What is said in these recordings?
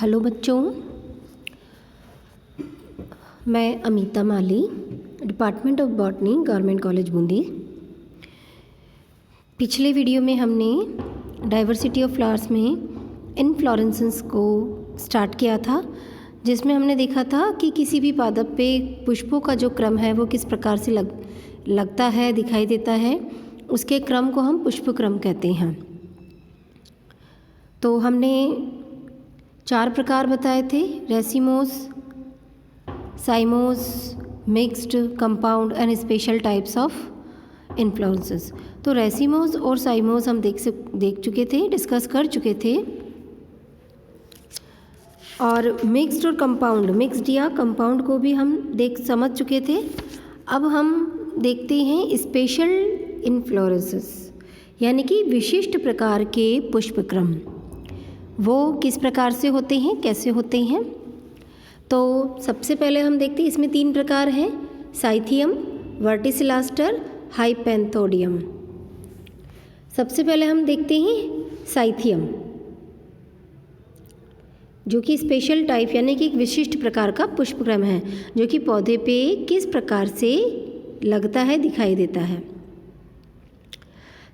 Hello बच्चों, मैं Amita Mali, department of botany, government college Bundi. पिछले वीडियो में हमने डाइवर्सिटी ऑफ फ्लावर्स में इनफ्लोरेसेंस को स्टार्ट किया था, जिसमें हमने देखा था कि किसी भी पादप पे पुष्पों का जो क्रम है वो किस प्रकार से लगता है, दिखाई देता है। उसके क्रम को हम पुष्प क्रम कहते हैं। तो हमने 4 प्रकार बताए थे: racemose, साइमोस, mixed, compound and special types of inflorescence. तो रेसिमोस और साइमोस हम देख चुके थे, डिस्कस कर चुके थे। और मिक्स्ड और कंपाउंड, मिक्स्ड या कंपाउंड को भी हम समझ चुके थे। अब हम देखते हैं स्पेशल इन्फ्लोरेसेंस, यानी कि विशिष्ट प्रकार के पुष्पक्रम। वो किस प्रकार से होते हैं, कैसे होते हैं। तो सबसे पहले हम देखते हैं, इसमें 3 प्रकार हैं: साइथियम, वर्टिसिलास्टर, हाइपेंथोडियम। सबसे पहले हम देखते हैं साइथियम, जो कि स्पेशल टाइप यानी कि एक विशिष्ट प्रकार का पुष्पक्रम है, जो कि पौधे पे किस प्रकार से लगता है, दिखाई देता है।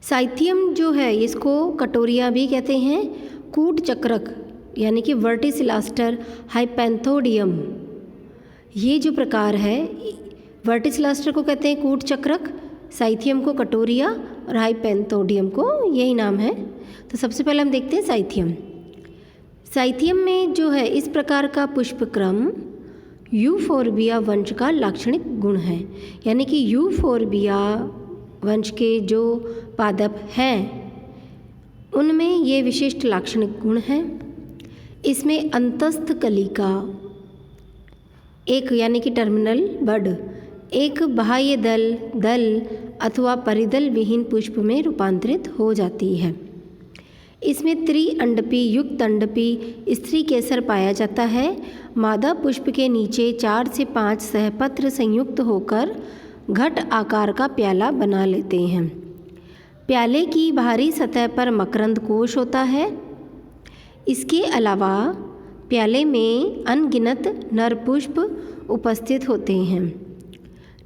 साइथियम जो है, इसको कटोरिया भी कहते हैं, कूट चक्रक यानी कि वर्टिसिलास्टर, हाइपेंथोडियम। ये जो प्रकार है, वर्टिसिलास्टर को कहते हैं कूट चक्रक, साइथियम को कटोरिया और हाइपेंथोडियम को यही नाम है। तो सबसे पहले हम देखते हैं साइथियम। साइथियम में जो है इस प्रकार का पुष्पक्रम यूफोर्बिया वंश का लाक्षणिक गुण है, यानी कि यूफोर्बिया वंश के जो पादप हैं उनमें ये विशिष्ट लाक्षणिक गुण हैं। इसमें अंतस्थ कलिका एक यानी कि टर्मिनल बड एक बाह्य दल अथवा परिदल विहीन पुष्प में रूपांतरित हो जाती है। इसमें त्रिअंडपी युक्त अंडपी स्त्री केसर पाया जाता है। मादा पुष्प के नीचे 4 से 5 सहपत्र संयुक्त होकर घट आकार का प्याला बना लेते हैं। प्याले की बाहरी सतह पर मकरंद कोश होता है। इसके अलावा प्याले में अनगिनत नर पुष्प उपस्थित होते हैं।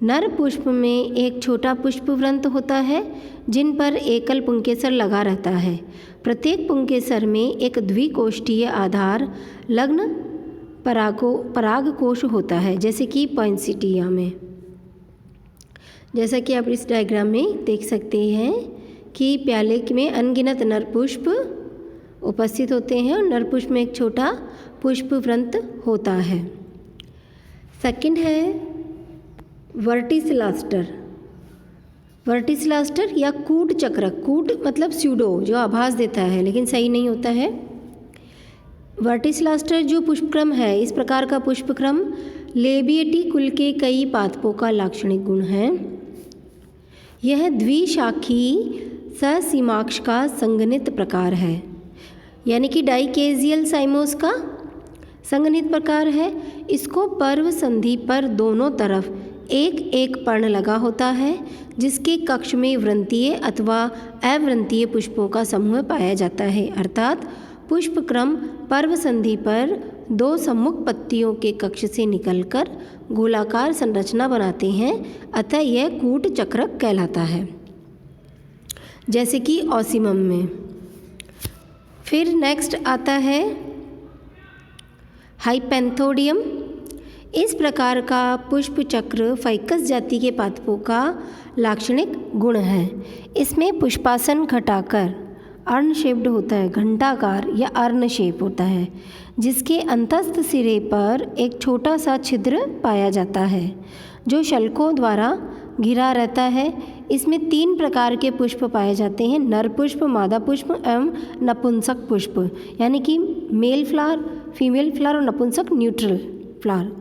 नर पुष्प में एक छोटा पुष्पवृंत होता है, जिन पर एकल पुंकेसर लगा रहता है। प्रत्येक पुंकेसर में एक द्विकोष्ठीय आधार लग्न परागकोश होता है, जैसे कि पॉइंसेटिया में। जैसा कि आप इस डायग्राम में देख सकते हैं कि प्याले में अनगिनत नर पुष्प उपस्थित होते हैं और नर पुष्प में एक छोटा पुष्पवृंत होता है। सेकंड है वर्टिसिलास्टर। वर्टिसिलास्टर या कूट चक्रक, कूट मतलब स्यूडो, जो आभास देता है लेकिन सही नहीं होता है। वर्टिसिलास्टर जो पुष्पक्रम है, इस प्रकार का पुष्पक्रम लेबिएटी कुल के कई पादपों का लाक्षणिक गुण है। यह द्विशाखी ससीमाक्ष का संगनित प्रकार है, यानी कि डाइकेजियल साइमोस का संगनित प्रकार है। इसको पर्व संधि पर दोनों तरफ एक एक पर्ण लगा होता है, जिसके कक्ष में वृंतीय अथवा अवृंतीय पुष्पों का समूह पाया जाता है। अर्थात पुष्पक्रम पर्व संधि पर 2 सम्मुख पत्तियों के कक्ष से निकलकर गोलाकार संरचना बनाते हैं, अतः यह कूट चक्रक कहलाता है, जैसे कि ऑसिमम में। फिर नेक्स्ट आता है हाइपेंथोडियम। इस प्रकार का पुष्प चक्र फाइकस जाति के पादपों का लाक्षणिक गुण है। इसमें पुष्पासन घटाकर अर्न शेप्ड होता है, घंटाकार या अर्न शेप होता है, जिसके अंतस्थ सिरे पर एक छोटा सा छिद्र पाया जाता है, जो शल्कों द्वारा घिरा रहता है। इसमें 3 प्रकार के पुष्प पाए जाते हैं: नर पुष्प, मादा पुष्प एवं नपुंसक पुष्प, यानी कि मेल फ्लावर, फीमेल फ्लावर और नपुंसक न्यूट्रल फ्लावर।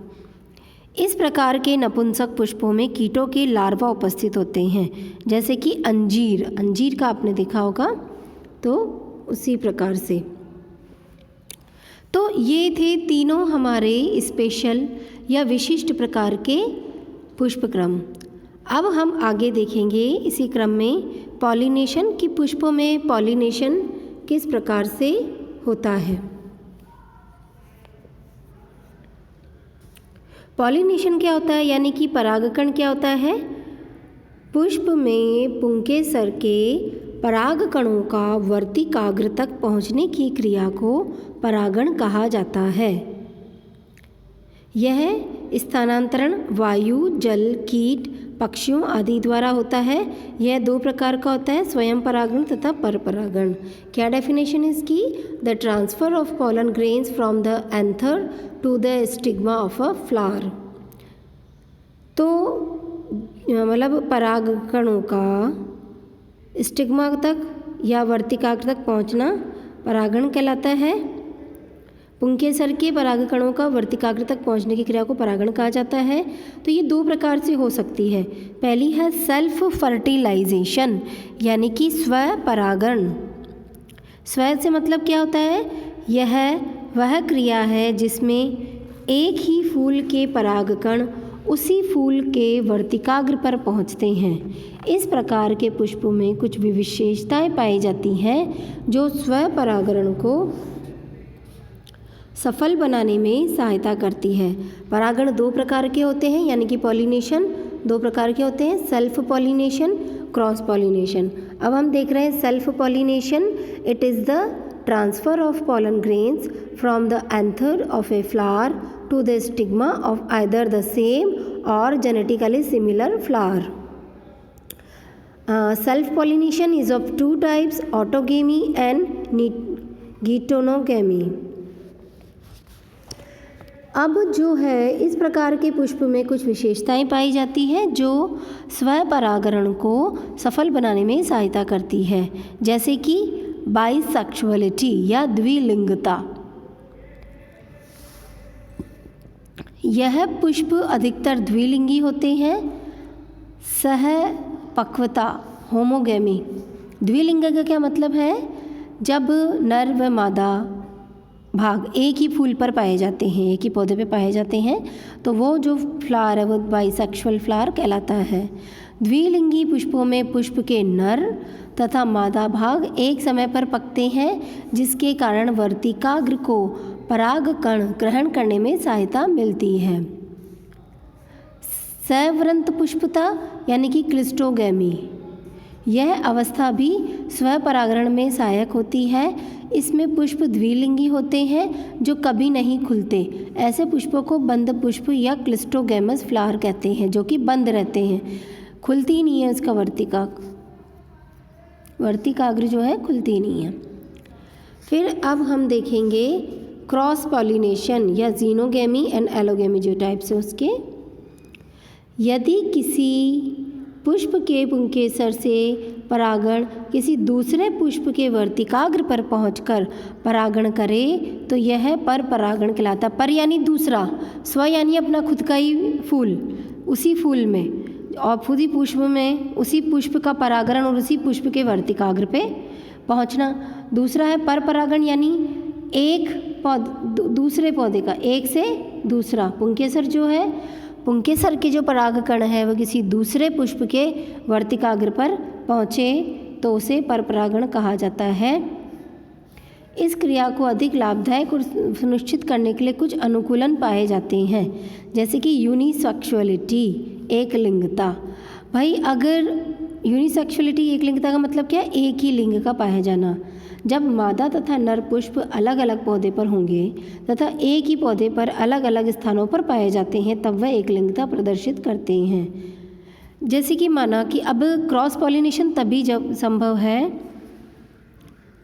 इस प्रकार के नपुंसक पुष्पों में कीटों के लार्वा उपस्थित होते हैं, जैसे कि अंजीर का आपने देखा होगा, तो उसी प्रकार से। तो ये थे तीनों हमारे स्पेशल या विशिष्ट प्रकार के पुष्पक्रम। अब हम आगे देखेंगे इसी क्रम में पॉलिनेशन की पुष्पों में पॉलिनेशन किस प्रकार से होता है। पॉलिनेशन क्या होता है, यानी कि परागकण क्या होता है? पुष्प में पुंकेसर के परागकणों का वर्तिकाग्र तक पहुंचने की क्रिया को परागण कहा जाता है। यह स्थानांतरण वायु, जल, कीट, पक्षियों आदि द्वारा होता है। यह दो प्रकार का होता है, स्वयं परागण तथा परपरागण। क्या डेफिनेशन है इसकी? The transfer of pollen grains from the anther to the stigma of a flower. तो मतलब परागकणों का स्टिग्मा तक या वर्तिकाग्र तक पहुंचना परागण कहलाता है। पुंकेसर के परागकणों का वर्तिकाग्र तक पहुंचने की क्रिया को परागण कहा जाता है। तो ये दो प्रकार से हो सकती है। पहली है सेल्फ फर्टिलाइजेशन, यानी कि स्व परागण। स्व से मतलब क्या होता है? यह वह क्रिया है जिसमें एक ही फूल के परागकण उसी फूल के वर्तिकाग्र पर पहुंचते हैं। इस प्रकार के पुष्पों में कुछ विशेषताएं पाई जाती हैं जो स्व परागण को सफल बनाने में सहायता करती है। परागण दो प्रकार के होते हैं, यानी कि पॉलिनेशन दो प्रकार के होते हैं, सेल्फ पॉलिनेशन, क्रॉस पॉलिनेशन। अब हम देख रहे हैं self pollination. It is the transfer of pollen grains from the anther of a flower to the stigma of either the same or genetically similar flower. Self pollination is of two types, autogamy and geitonogamy. अब जो है इस प्रकार के पुष्प में कुछ विशेषताएं पाई जाती हैं जो स्व परागण को सफल बनाने में सहायता करती है, जैसे कि बाइसेक्सुअलिटी या द्विलिंगता। यह पुष्प अधिकतर द्विलिंगी होते हैं। सहपक्वता, होमोगेमी। द्विलिंग का क्या मतलब है? जब नर व मादा भाग एक ही फूल पर पाए जाते हैं, एक ही पौधे पे पाए जाते हैं, तो वो जो फ्लावर है वो बाइसेक्सुअल फ्लावर कहलाता है। द्विलिंगी पुष्पों में पुष्प के नर तथा मादा भाग एक समय पर पकते हैं, जिसके कारण वर्तिकाग्र को परागकण ग्रहण करने में सहायता मिलती है। सवृंत पुष्पता यानी कि क्लिस्टोगेमी, यह अवस्था भी स्व परागण में सहायक होती है। इसमें पुष्प द्विलिंगी होते हैं जो कभी नहीं खुलते। ऐसे पुष्पों को बंद पुष्प या क्लिस्टोगेमस फ्लावर कहते हैं, जो कि बंद रहते हैं, खुलती नहीं है। उसका वर्तिकाग्र जो है खुलती नहीं है। फिर अब हम देखेंगे क्रॉस पॉलिनेशन या जीनोगेमी एंड एलोगेमी, जो टाइप्स है उसके। यदि किसी पुष्प के पुंकेसर से परागण किसी दूसरे पुष्प के वर्तिकाग्र पर पहुंचकर परागण करे तो यह पर परागण कहलाता। पर यानी दूसरा, स्व यानी अपना खुद का ही फूल, उसी फूल में और खुद ही पुष्प में उसी पुष्प का परागण और उसी पुष्प के वर्तिकाग्र पे पहुंचना। दूसरा है पर परागण, यानी एक दूसरे पौधे का एक से दूसरा। पुंकेसर जो है, पुंकेसर के जो परागकण है वो किसी दूसरे पुष्प के वर्तिकाग्र पर पहुँचे तो उसे परपरागण कहा जाता है। इस क्रिया को अधिक लाभदायक और सुनिश्चित करने के लिए कुछ अनुकूलन पाए जाते हैं, जैसे कि यूनिसेक्सुअलिटी, एक लिंगता। भाई अगर यूनिसेक्सुअलिटी, एक लिंगता का मतलब क्या है? एक ही लिंग का पाया जाना। जब मादा तथा नर पुष्प अलग अलग पौधे पर होंगे तथा एक ही पौधे पर अलग अलग स्थानों पर पाए जाते हैं तब वह एक लिंगता प्रदर्शित करते हैं। जैसे कि माना कि अब क्रॉस पॉलिनेशन तभी जब संभव है,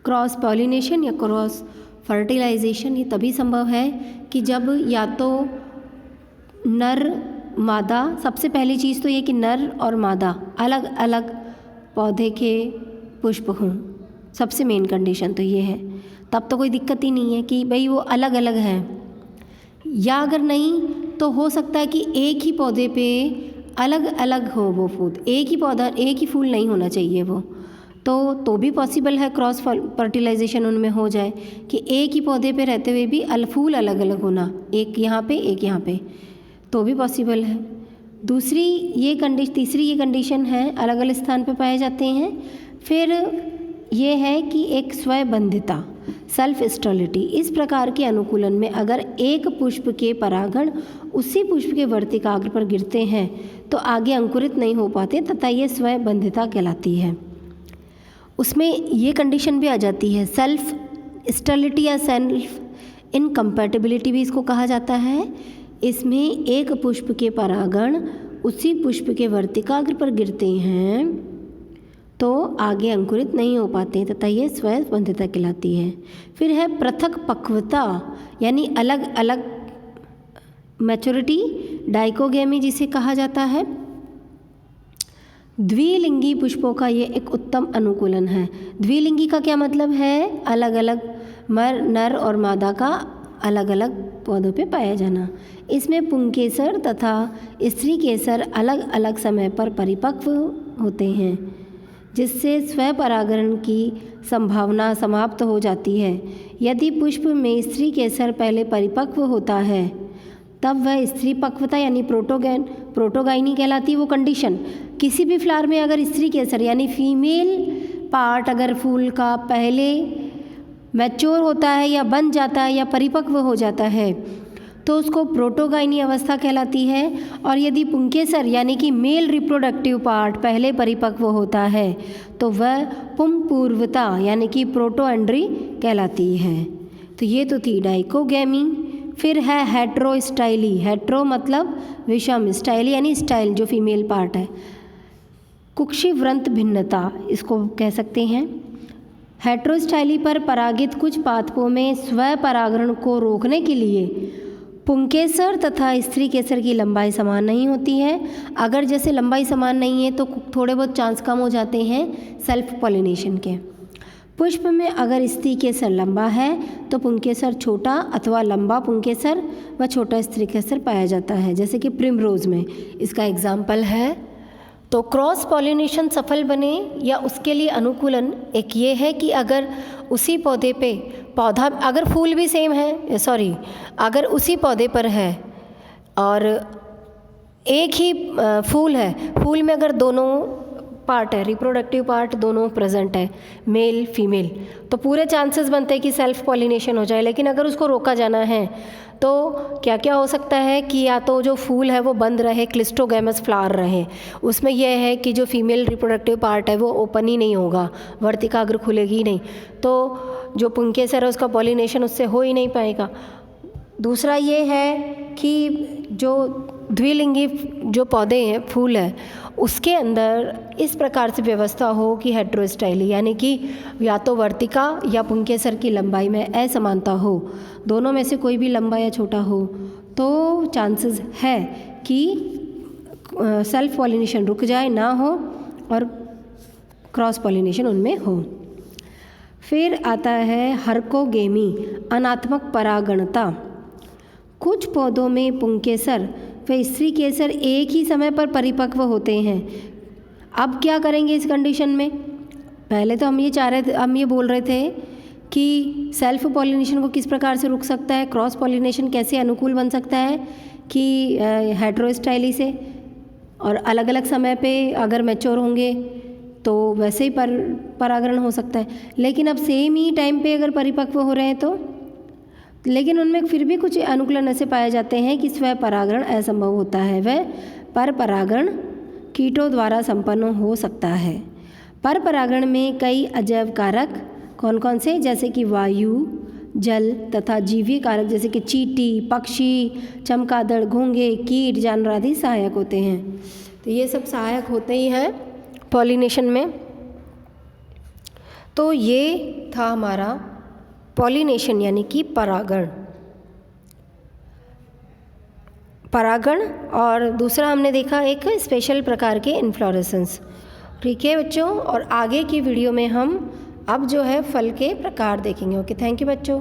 क्रॉस पॉलिनेशन या क्रॉस फर्टिलाइजेशन ये तभी संभव है कि जब या तो नर मादा, सबसे पहली चीज़ तो ये कि नर और मादा अलग अलग पौधे के पुष्प हों, सबसे मेन कंडीशन तो ये है। तब तो कोई दिक्कत ही नहीं है कि भाई वो अलग अलग हैं। या अगर नहीं तो हो सकता है कि एक ही पौधे पे अलग अलग हो वो फूल, एक ही पौधा, एक ही फूल नहीं होना चाहिए वो, तो भी पॉसिबल है क्रॉस फर्टिलाइजेशन उनमें हो जाए कि एक ही पौधे पे रहते हुए भी फूल अलग अलग होना, एक यहाँ पे एक यहाँ पे, तो भी पॉसिबल है। तीसरी ये कंडीशन है अलग अलग स्थान पे पाए जाते हैं। फिर ये है कि एक स्वबंधिता, सेल्फ स्टेरिलिटी। इस प्रकार के अनुकूलन में अगर एक पुष्प के परागण उसी पुष्प के वर्तिकाग्र पर गिरते हैं तो आगे अंकुरित नहीं हो पाते तथा ये स्वयंबंधिता कहलाती है। उसमें ये कंडीशन भी आ जाती है, सेल्फ स्टेरिलिटी या सेल्फ इनकम्पैटिबिलिटी भी इसको कहा जाता है। इसमें एक पुष्प के परागण उसी पुष्प के वर्तिकाग्र पर गिरते हैं तो आगे अंकुरित नहीं हो पाते तथा ये स्वयंबंधिता कहलाती है। फिर है पृथक पक्वता यानी अलग अलग मैच्योरिटी, डाइकोगेमी जिसे कहा जाता है। द्विलिंगी पुष्पों का ये एक उत्तम अनुकूलन है। द्विलिंगी का क्या मतलब है? अलग अलग नर और मादा का अलग अलग पौधों पे पाया जाना। इसमें पुंकेसर तथा स्त्री केसर अलग अलग समय पर परिपक्व होते हैं जिससे स्वपरागण की संभावना समाप्त हो जाती है। यदि पुष्प में स्त्री केसर पहले परिपक्व होता है तब वह स्त्री पक्वता यानी प्रोटोगाइनी कहलाती है वो कंडीशन। किसी भी फ्लावर में अगर स्त्री केसर यानी फीमेल पार्ट अगर फूल का पहले मैच्योर होता है या बन जाता है या परिपक्व हो जाता है तो उसको प्रोटोगाइनी अवस्था कहलाती है। और यदि पुंकेसर यानी कि मेल रिप्रोडक्टिव पार्ट पहले परिपक्व होता है तो वह पुंपूर्वता यानी कि प्रोटोएंड्री कहलाती है। तो ये तो थी डाइकोगेमी। फिर है हेट्रोस्टाइली। हेट्रो मतलब विषम, स्टाइली यानी स्टाइल जो फीमेल पार्ट है। कुक्षिवृंत भिन्नता इसको कह सकते हैं। हेट्रोस्टाइली पर परागित कुछ पादपों में स्वपरागण को रोकने के लिए पुंकेसर तथा स्त्री केसर की लंबाई समान नहीं होती है। अगर जैसे लंबाई समान नहीं है तो थोड़े बहुत चांस कम हो जाते हैं सेल्फ पॉलिनेशन के। पुष्प में अगर स्त्री केसर लंबा है तो पुंकेसर छोटा अथवा लंबा पुंकेसर व छोटा स्त्री केसर पाया जाता है, जैसे कि प्रिमरोज में इसका एग्जाम्पल है। तो क्रॉस पॉलिनेशन सफल बने या उसके लिए अनुकूलन एक ये है कि अगर उसी पौधे पे पौधा अगर फूल भी सेम है अगर उसी पौधे पर है और एक ही फूल है, फूल में अगर दोनों पार्ट है, रिप्रोडक्टिव पार्ट दोनों प्रेजेंट है, मेल फीमेल, तो पूरे चांसेस बनते हैं कि सेल्फ पॉलिनेशन हो जाए। लेकिन अगर उसको रोका जाना है तो क्या क्या हो सकता है कि या तो जो फूल है वो बंद रहे, क्लिस्टोगैमस फ्लावर रहे, उसमें यह है कि जो फीमेल रिप्रोडक्टिव पार्ट है वो ओपन ही नहीं होगा, वर्तिकाग्र खुलेगी नहीं, तो जो पुंकेसर है उसका पॉलिनेशन उससे हो ही नहीं पाएगा। दूसरा ये है कि जो द्विलिंगी जो पौधे हैं, फूल है, उसके अंदर इस प्रकार से व्यवस्था हो कि हेट्रोस्टाइली यानी कि या तो वर्तिका या पुंकेसर की लंबाई में असमानता हो, दोनों में से कोई भी लंबा या छोटा हो तो चांसेस है कि सेल्फ पॉलिनेशन रुक जाए, ना हो, और क्रॉस पॉलिनेशन उनमें हो। फिर आता है हर्कोगेमी, अनात्मक परागणता। कुछ पौधों में पुंकेसर व स्त्री केसर एक ही समय पर परिपक्व होते हैं। अब क्या करेंगे इस कंडीशन में? पहले तो हम ये बोल रहे थे कि सेल्फ पॉलिनेशन को किस प्रकार से रुक सकता है, क्रॉस पॉलिनेशन कैसे अनुकूल बन सकता है कि हेट्रोस्टाइली से, और अलग अलग समय पे अगर मैच्योर होंगे तो वैसे ही परागण हो सकता है। लेकिन अब सेम ही टाइम पे अगर परिपक्व हो रहे हैं तो, लेकिन उनमें फिर भी कुछ अनुकूलन ऐसे पाए जाते हैं कि स्वपरागण असंभव होता है, वह परपरागण कीटों द्वारा संपन्न हो सकता है। परपरागण में कई अजैव कारक कौन कौन से, जैसे कि वायु, जल तथा जीवीय कारक जैसे कि चींटी, पक्षी, चमगादड़, घोंघे, कीट, जानवर आदि सहायक होते हैं। तो ये सब सहायक होते ही हैं पॉलिनेशन में। तो ये था हमारा पॉलिनेशन यानी कि परागण। और दूसरा हमने देखा एक स्पेशल प्रकार के इन्फ्लोरेसेंस। ठीक है बच्चों, और आगे की वीडियो में हम अब जो है फल के प्रकार देखेंगे। ओके, थैंक यू बच्चों।